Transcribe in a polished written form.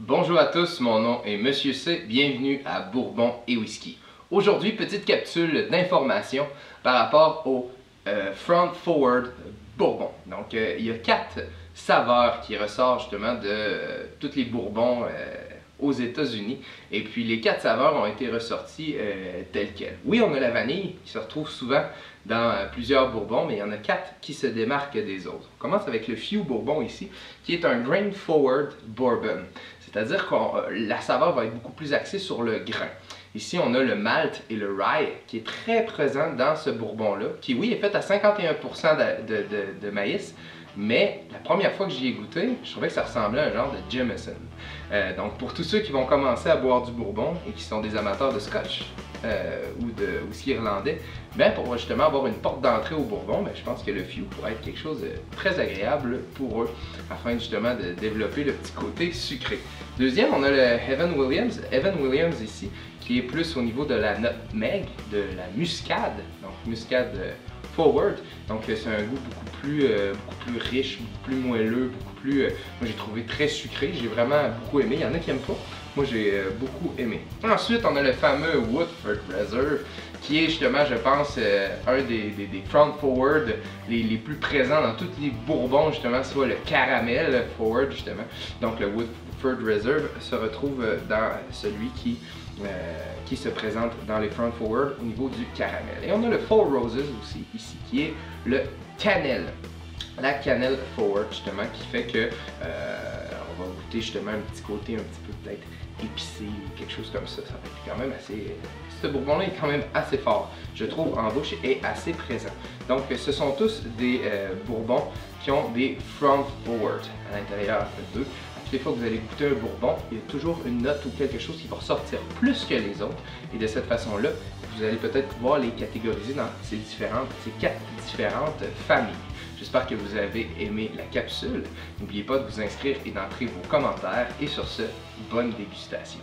Bonjour à tous, mon nom est Monsieur C, bienvenue à Bourbon et Whisky. Aujourd'hui, petite capsule d'information par rapport au Front Forward Bourbon. Donc, il y a 4 saveurs qui ressortent justement de tous les Bourbons aux États-Unis. Et puis, les 4 saveurs ont été ressorties telles quelles. Oui, on a la vanille qui se retrouve souvent dans plusieurs Bourbons, mais il y en a 4 qui se démarquent des autres. On commence avec le Few Bourbon ici, qui est un Grain Forward Bourbon. C'est-à-dire que la saveur va être beaucoup plus axée sur le grain. Ici, on a le malt et le rye qui est très présent dans ce bourbon-là, qui, oui, est fait à 51% de maïs, mais la première fois que j'y ai goûté, je trouvais que ça ressemblait à un genre de Jameson. Donc, pour tous ceux qui vont commencer à boire du bourbon et qui sont des amateurs de scotch ou de whisky irlandais, ben, pour justement avoir une porte d'entrée au bourbon, ben, je pense que le Few pourrait être quelque chose de très agréable pour eux, afin justement de développer le petit côté sucré. Deuxième, on a le Evan Williams. Evan Williams ici, qui est plus au niveau de la nutmeg, de la muscade, donc muscade forward. Donc c'est un goût beaucoup plus riche, beaucoup plus moelleux, beaucoup plus... moi j'ai trouvé très sucré, j'ai vraiment beaucoup aimé. Il y en a qui n'aiment pas, moi j'ai beaucoup aimé. Ensuite, on a le fameux Woodford Reserve, qui est justement, je pense, un des front forward les plus présents dans tous les bourbons, justement, soit le caramel forward, justement. Donc le Woodford Reserve se retrouve dans celui qui se présente dans les front forward au niveau du caramel. Et on a le Four Roses aussi ici, qui est le cannelle. La cannelle forward, justement, qui fait que on va goûter justement un petit côté un petit peu peut-être épicé ou quelque chose comme ça. Ça va être quand même assez... Ce bourbon-là est quand même assez fort, je trouve, en bouche et assez présent. Donc ce sont tous des bourbons qui ont des front forward à l'intérieur d'eux. Toutes les fois que vous allez goûter un bourbon, il y a toujours une note ou quelque chose qui va ressortir plus que les autres. Et de cette façon-là, vous allez peut-être pouvoir les catégoriser dans ces 4 différentes familles. J'espère que vous avez aimé la capsule. N'oubliez pas de vous inscrire et d'entrer vos commentaires. Et sur ce, bonne dégustation.